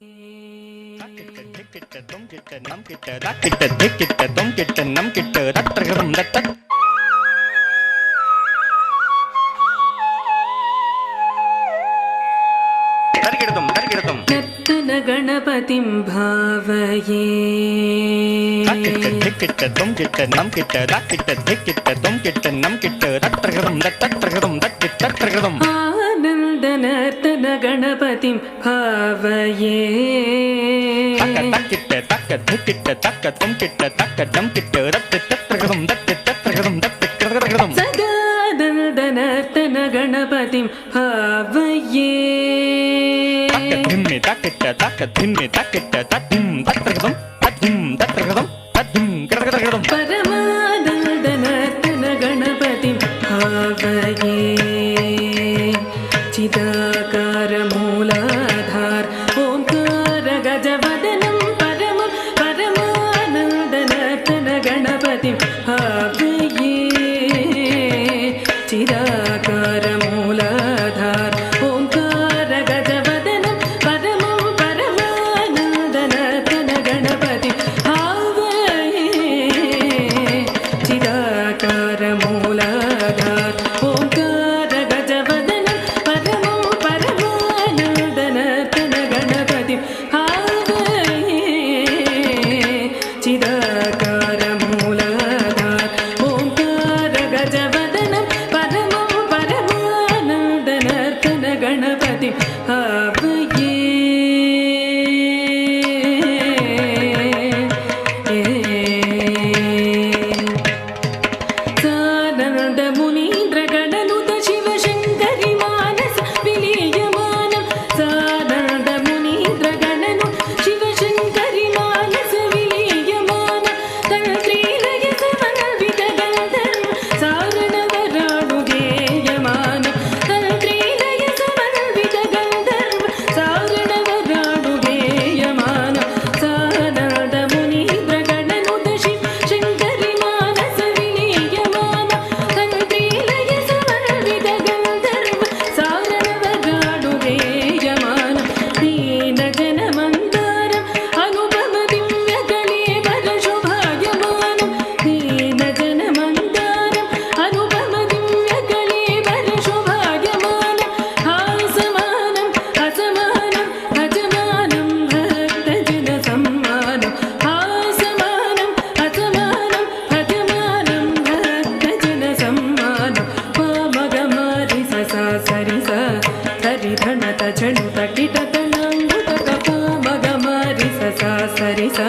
கிட்ட திக்கிட்ட தொம் கிட்ட நம் கிட்ட ராக்கிட்ட திக்கிட்ட தொம் கிட்ட நம் கிட்ட ரத்ரகதம் ரத்த தரிகிடதும் தரிகிடதும் நர்த்தன கணபதிம் பாவயே ராக்கிட்ட திக்கிட்ட தொம் கிட்ட நம் கிட்ட ராக்கிட்ட திக்கிட்ட தொம் கிட்ட நம் கிட்ட ரத்ரகதம் ரத்ரகதம் ரத்திரகதம் ஆனந்த நர்த்தன கணபதிம் பாவயே தக்கிட்ட தக்க திக்கிட்ட தக்க தொம் கிட்ட தக்க டம் கிட்ட ரத்திரகதம் ரத்திரகதம் ரத்திரகதம் சதானந்த நர்த்தன கணபதிம் பாவயே திம்மி தக்கிட்ட தக்க திம்மி தக்கிட்ட தத்திம் தத்திரகதம் தத்திம் தத்திரகதம் தத்திம் கிரகதம் பரமானந்த நர்த்தன கணபதிம் பாவயே சிதாகார மூலாಧಾர் ஓம்கார கஜவதனம் பரமம் பரமானந்த நர்த்தன கணபதிம் பாவயே சிதாகார மூலாಧಾர் ஓம்கார கஜவதனம் பரமம் பரமானந்த நர்த்தன கணபதி பாவயே சிதாகார மூலாಧಾர் ஓம்கார கஜவதனம் பரமம் பரமானந்த நர்த்தன கணபதி பாவயே சிதாகார மூலாಧಾர் ஓம்கார கஜவதனம் பரமம் பரமானந்த நர்த்தன கணபதி பாவயே சானந்த முனீந்திர கணனுத சிவசங்கரி மானச விலீயமானம் சானந்த முனீந்திர கணனு சிவசங்கரி மானச விலீயமானம் தந்திரீலய சமன்வித கந்தர்வ சாரணவராணு கேயமானம் தந்திரீலய சமன்வித கந்தர்வ சாரணவராணு கேயமானம் சானந்த முனீந்திர கணனுத சிவசங்கரி மானச விலீயமானம் தந்திரீலய சமன்வித கந்தர்வ சாரணவராணு கேயமானம் ದೀನ ಜನ ಮಂದಾರಂ ಅನುಪಮ ದಿವ್ಯ ಕಳೇಬರ ಶೋಭಾಯಮಾನಂ ದೀನ ಜನ ಮಂದಾರಂ ಅನುಪಮ ದಿವ್ಯ ಕಳೇಬರ ಶೋಭಾಯಮಾನಂ ಹಾಸಮಾನಂ ಅಸಮಾನಂ ಅಜಮಾನಂ ಭಕ್ತ ಜನ ಸಮ್ಮಾನಂ ಹಾಸಮಾನಂ ಅಸಮಾನಂ ಅಜಮಾನಂ ಭಕ್ತ ಜನ ಸಮ್ಮಾನಂ ಪಾಮಗಮಾರಿ ಸ ಸರಿ ಸ ಸರಿ ಧಣತ ಝಣುತ ಕಿಟತಣಂಗುತಕ ಪಾಮಗಮಾರಿ ಸ ಸರಿ ಸ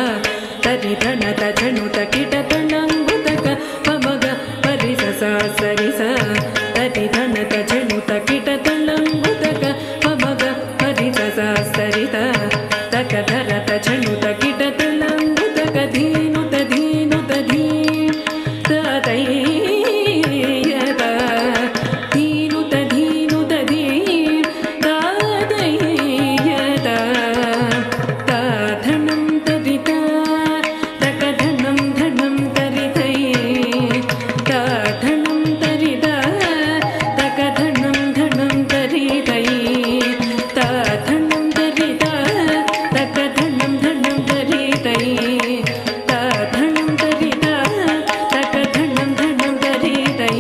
ಸರಿ ಧಣತ ಝಣುತ ಕಿಟತಣಂಗುತಕ ಪಮಗ ಪರಿ ಸ ಸರಿ ಸ ಸರಿ ಧಣತ ಝಣುತ ಕಿಟತಣಂಗುತಕ ಪಮಗ ಪರಿ ಸ ಸರಿ ತ ತಕ ಧರತ ಝಣುತ ಕಿಟತಣಂಗುತಕ ಧೀನುತ ಧೀನುತ ಧೀ ತೈಯತ ಧೀನುತ ಧೀನುತ ಧೀ ತಾದಯ್ಯತ ತಾಧಣಂ ತರಿತ ತಕಧಣಂ ಧಣಂ ತರಿತೈ ತಾಧಣಂ ತರಿತ ತಕಧಣಂ ಧಣಂ ತರಿತೈ ತಾಧಣಂ ತರಿತ ತಕಧಣಂ ಧಣಂ ತರಿತೈ ತಾಧಣಂ ತರಿತ ತಕಧಣಂ ಧಣಂ ತರಿತೈ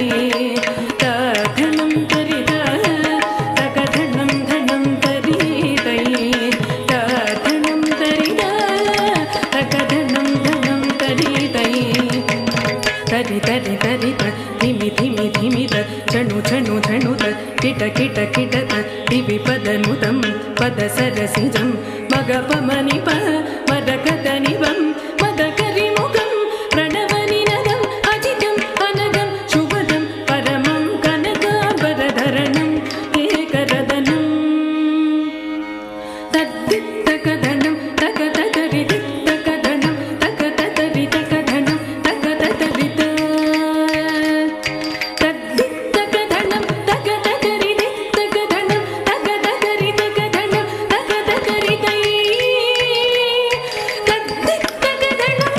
ತಾಧಣಂ ತರಿತ ತಕಧಣಂ ಧಣಂ ತರಿತೈ ತಾಧಣಂ ತರಿತ ತಕಧಣಂ ಧಣಂ ತರಿತೈ ತರಿ ತರಿ ತರಿತ ಧಿಮಿ ಧಿಮಿ ಧಿಮಿತ ಝಣು ಝಣು ಝಣುತ ಕಿಟ ಕಿಟ ಕಿಟತ ದಿವಿ ಪದನುತಂ ಪದ ಸರಸಿಜಂ ಮಗ ಪಮನಿ ಪ ಮದ ಕದನಿವಂ ಮದ ಕರಿಮುಖಂ ಪ್ರಣವನಿನದಂ ಅಜಿತಂ ಅನಗಂ ಶುಭದಂ ಪರಮಂ ಕನಕಾಂಬರಧರಣಂ ಏಕರದನಂ ತದ್ದಿತ್ತಕಧಣಂ ತಕತರಿದಿತ್ತಕಧಣಂ ತಕತರಿತಕಧಣಂ ತಕತರಿತ ತದ್ದಿತ್ತಕಧಣಂ ತಕತರಿದಿತ್ತಕಧಣಂ ತಕತರಿತಕಧಣಂ ತಕತರಿತೈ ತದ್ದಿತ್ತಕಧಣಂ